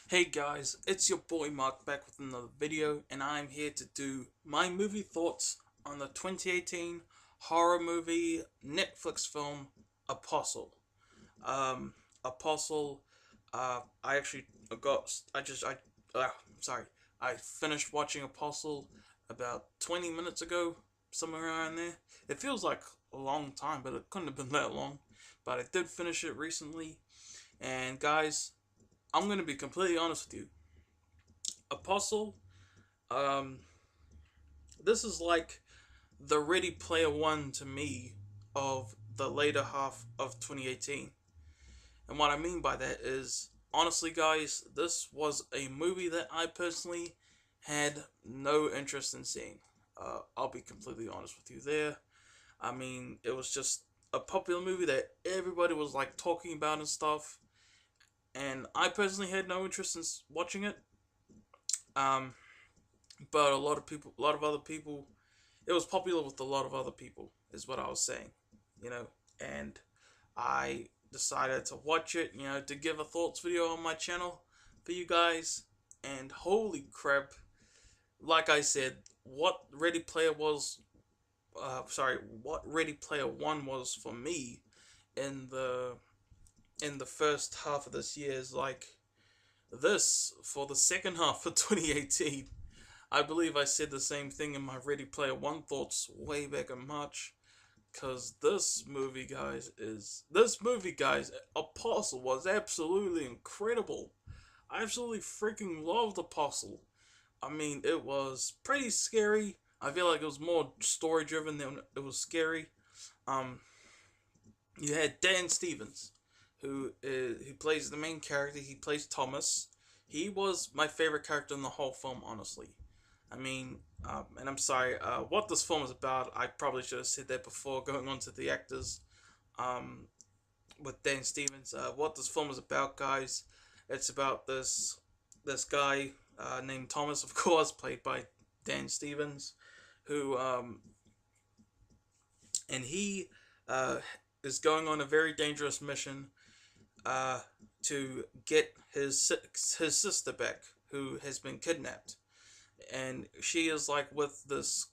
Hey guys, it's your boy Mark back with another video, and I'm here to do my movie thoughts on the 2018 horror movie Netflix film Apostle. Um, Apostle. I actually got. Uh, sorry. I finished watching Apostle about 20 minutes ago, somewhere around there. It feels like a long time, but it couldn't have been that long. But I did finish it recently, and guys, I'm gonna be completely honest with you. Apostle, um, this is like the Ready Player One to me of the later half of 2018. And what I mean by that is, honestly, guys, this was a movie that I personally had no interest in seeing. I'll be completely honest with you there. I mean, it was just a popular movie that everybody was like talking about and stuff, and I personally had no interest in watching it. Um, but a lot of other people, it was popular with a lot of other people, is what I was saying, you know. And I decided to watch it, to give a thoughts video on my channel for you guys. And holy crap, like I said, what Ready Player One was for me in the first half of this year is like this for the second half of 2018. I believe I said the same thing in my Ready Player One thoughts way back in March. Cause this movie, guys, Apostle was absolutely incredible. I absolutely freaking loved Apostle. I mean, it was pretty scary. I feel like it was more story driven than it was scary. Um, you had Dan Stevens, who plays the main character. He plays Thomas. He was my favorite character in the whole film, honestly. I mean, and I'm sorry, what this film is about, I probably should have said that before going on to the actors. Um, with Dan Stevens, what this film is about, guys, it's about this guy named Thomas, of course, played by Dan Stevens, who and he uh, is going on a very dangerous mission uh, to get his sister back, who has been kidnapped, and she is like with this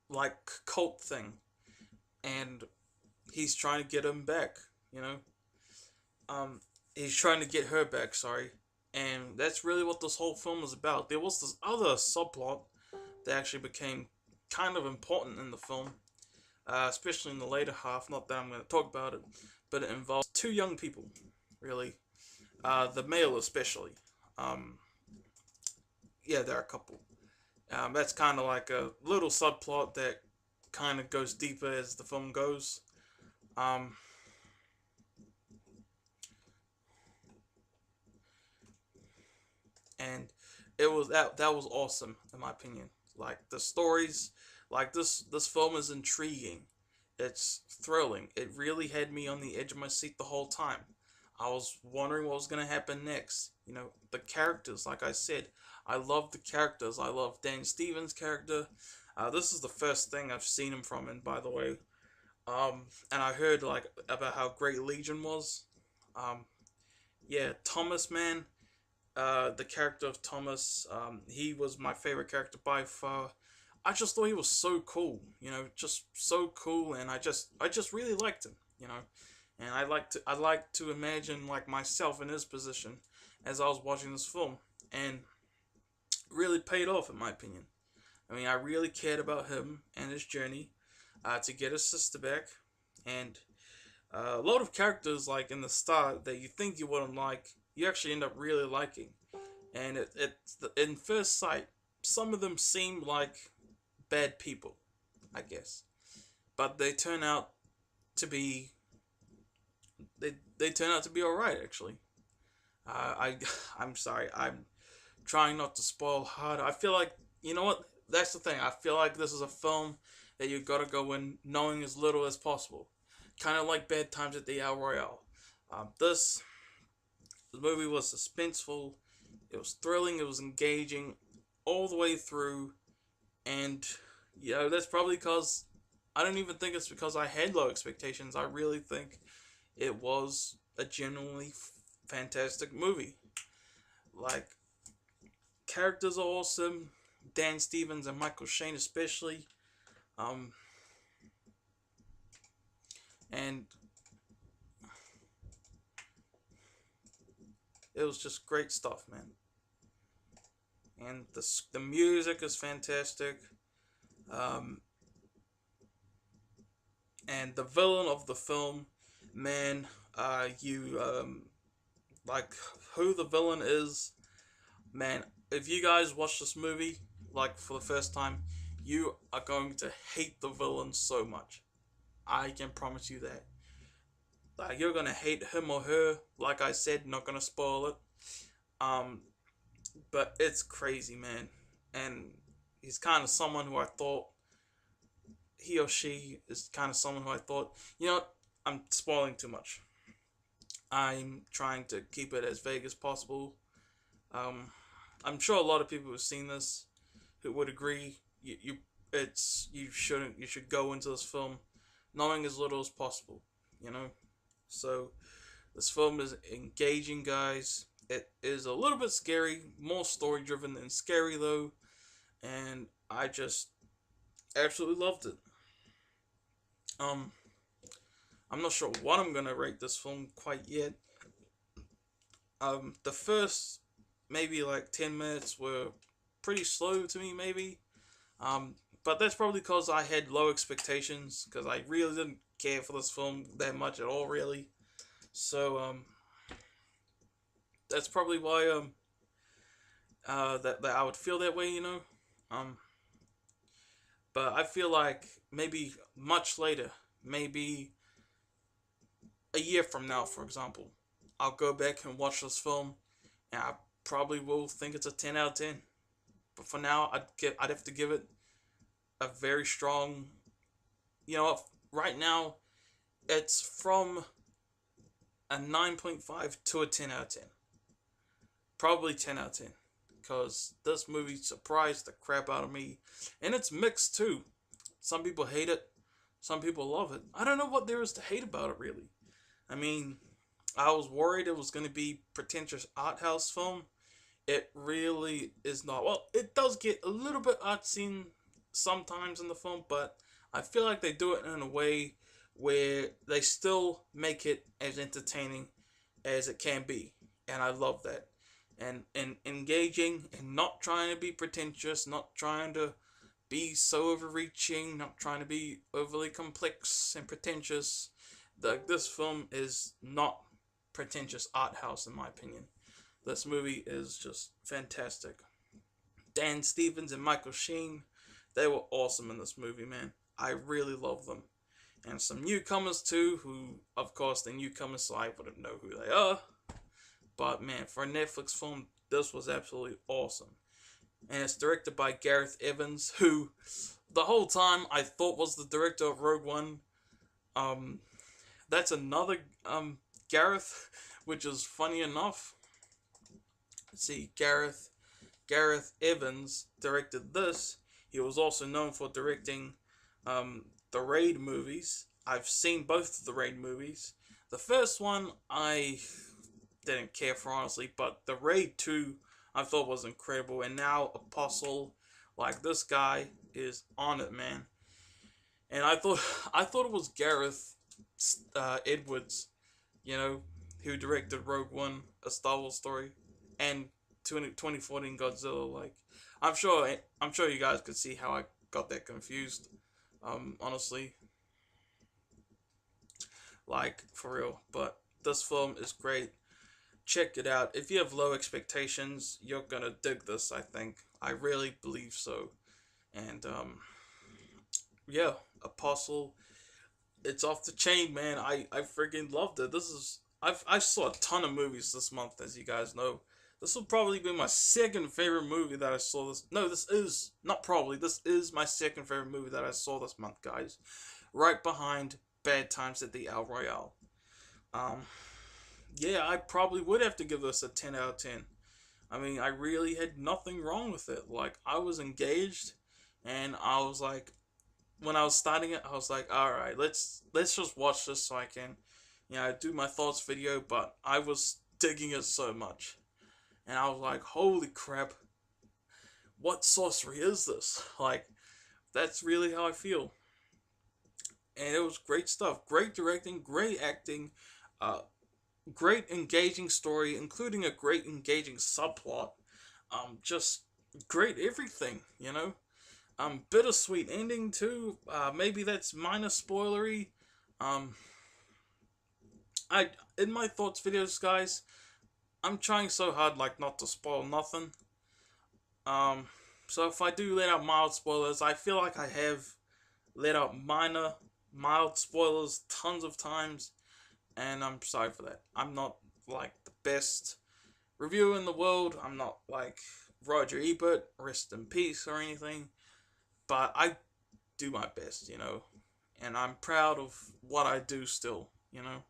like cult thing, and he's trying to get him back. You know, um, he's trying to get her back. Sorry, and that's really what this whole film is about. There was this other subplot that actually became kind of important in the film, especially in the later half. Not that I'm going to talk about it, but it involves two young people, really. The male especially. Um, yeah, they're a couple. That's kind of like a little subplot that kind of goes deeper as the film goes. Um, and that was awesome in my opinion. Like the stories, like this film is intriguing. It's thrilling. It really had me on the edge of my seat the whole time. I was wondering what was gonna happen next. The characters, like I said, I love the characters. I love Dan Stevens' character. This is the first thing I've seen him from, and by the way, and I heard like about how great Legion was. Um, yeah, Thomas, man, the character of Thomas, he was my favorite character by far. I just thought he was so cool, just so cool, and I just really liked him, and I like to imagine like myself in his position as I was watching this film, and really paid off in my opinion. I mean, I really cared about him and his journey to get his sister back, and a lot of characters like in the start that you think you wouldn't like, you actually end up really liking. And in first sight, some of them seem like bad people, I guess, but to be they turn out to be all right actually. I I'm sorry, I'm trying not to spoil hard. I feel like, you know what? That's the thing. I feel like this is a film that you gotta go in knowing as little as possible. Kind of like Bad Times at the El Royale. This The movie was suspenseful. It was thrilling. It was engaging all the way through, and that's probably because I don't even think it's because I had low expectations. I really think it was a genuinely fantastic movie. Like, characters are awesome. Dan Stevens and Michael Shane especially. Um, and it was just great stuff, man. And the music is fantastic. Um, and the villain of the film, man, you like who the villain is, man. If you guys watch this movie like for the first time, you are going to hate the villain so much. I can promise you that. Like, you're gonna hate him or her. Like I said, not gonna spoil it. Um, but it's crazy, man. And he's kind of someone who I thought he or she is kind of someone who I thought, you know what? I'm spoiling too much. I'm trying to keep it as vague as possible. Um, I'm sure a lot of people who've seen this who would agree. You should go into this film knowing as little as possible. You know, so this film is engaging, guys. It is a little bit scary, more story driven than scary though, and I just absolutely loved it. Um, I'm not sure what I'm gonna rate this film quite yet. The first maybe like 10 minutes were pretty slow to me, maybe. But that's probably because I had low expectations, because I really didn't care for this film that much at all, really. So that's probably why that I would feel that way, you know. Um, but I feel like maybe much later, maybe a year from now, for example, I'll go back and watch this film, and I probably will think it's a 10 out of 10. But for now, I'd have to give it a very strong. You know, right now it's from a 9.5 to a 10 out of 10. Probably 10 out of 10, because this movie surprised the crap out of me, and it's mixed too. Some people hate it, some people love it. I don't know what there is to hate about it, really. I mean, I was worried it was going to be pretentious art house film. It really is not. Well, it does get a little bit artsy sometimes in the film, but I feel like they do it in a way where they still make it as entertaining as it can be, and I love that. And engaging, and not trying to be pretentious, not trying to be so overreaching, not trying to be overly complex and pretentious. This film is not pretentious art house, in my opinion. This movie is just fantastic. Dan Stevens and Michael Sheen, they were awesome in this movie, man. I really love them. And some newcomers too, who, of course, the newcomers, so I wouldn't know who they are. But man, for a Netflix film, this was absolutely awesome. And it's directed by Gareth Evans, who the whole time I thought was the director of Rogue One. That's another Gareth, which is funny enough. Let's see, Gareth Evans directed this. He was also known for directing the Raid movies. I've seen both of the Raid movies. The first one I didn't care for, honestly, but the Raid 2 I thought was incredible, and now Apostle, like, this guy is on it, man. And I thought it was Gareth Edwards, you know, who directed Rogue One, A Star Wars Story, and 2014 Godzilla. Like, I'm sure you guys could see how I got that confused. Honestly, like, for real. But this film is great. Check it out. If you have low expectations, you're gonna dig this, I think. I really believe so. And yeah, Apostle, it's off the chain, man. I freaking loved it. I saw a ton of movies this month, as you guys know. This will probably be my second favorite movie that I saw this. No, this is not probably. This is my second favorite movie that I saw this month, guys. Right behind Bad Times at the El Royale. Yeah, I probably would have to give this a 10 out of 10. I mean, I really had nothing wrong with it. Like, I was engaged, and I was like, when I was starting it, I was like, all right, let's just watch this so I can, do my thoughts video. But I was digging it so much, and I was like, holy crap, what sorcery is this? Like, that's really how I feel. And it was great stuff. Great directing, great acting, uh, great engaging story, including a great engaging subplot. Just great everything, you know? Bittersweet ending too. Maybe that's minor spoilery. Um, I in my thoughts videos, guys, I'm trying so hard like not to spoil nothing. Um, so if I do let out mild spoilers, I feel like I have let out mild spoilers tons of times, and I'm sorry for that. I'm not like the best reviewer in the world. I'm not like Roger Ebert, rest in peace, or anything. But I do my best, you know, and I'm proud of what I do still, you know,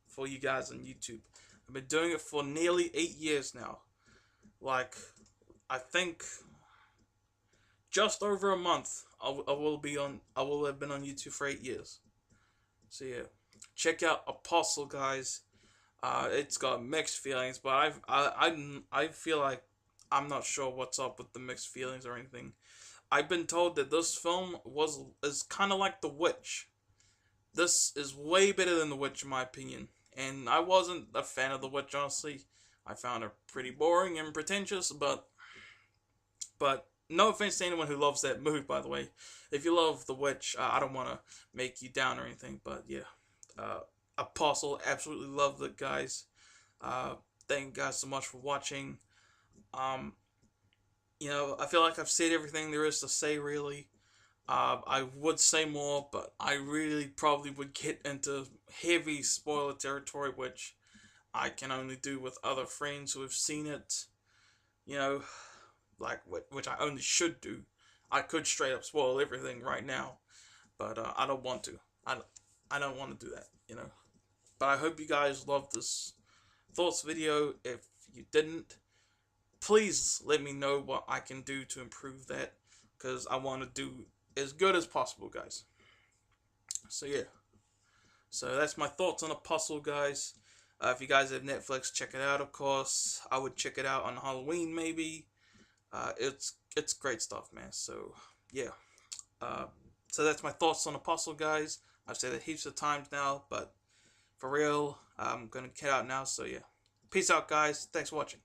for you guys on YouTube. I've been doing it for nearly 8 years now. Like, I think just over a month. I will have been on YouTube for 8 years. So yeah, check out Apostle, guys. It's got mixed feelings, but I feel like I'm not sure what's up with the mixed feelings or anything. I've been told that this film is kind of like The Witch. This is way better than The Witch in my opinion, and I wasn't a fan of The Witch, honestly. I found her pretty boring and pretentious, but no offense to anyone who loves that movie, by the way. If you love The Witch, I don't want to make you down or anything, but yeah. Uh, Apostle, absolutely loved it, guys. Uh, thank you guys so much for watching. Um, you know, I feel like I've said everything there is to say, really. I would say more, but I really probably would get into heavy spoiler territory, which I can only do with other friends who have seen it. You know, like which I only should do. I could straight up spoil everything right now, but I don't want to. I don't want to do that, you know. But I hope you guys loved this thoughts video. If you didn't, please let me know what I can do to improve that, because I want to do as good as possible, guys. So yeah. So that's my thoughts on Apostle, guys. If you guys have Netflix, check it out, of course. I would check it out on Halloween, maybe. It's great stuff, man. So yeah. Uh, so that's my thoughts on Apostle, guys. I've said it heaps of times now, but for real, I'm gonna get out now. So yeah, peace out, guys. Thanks for watching.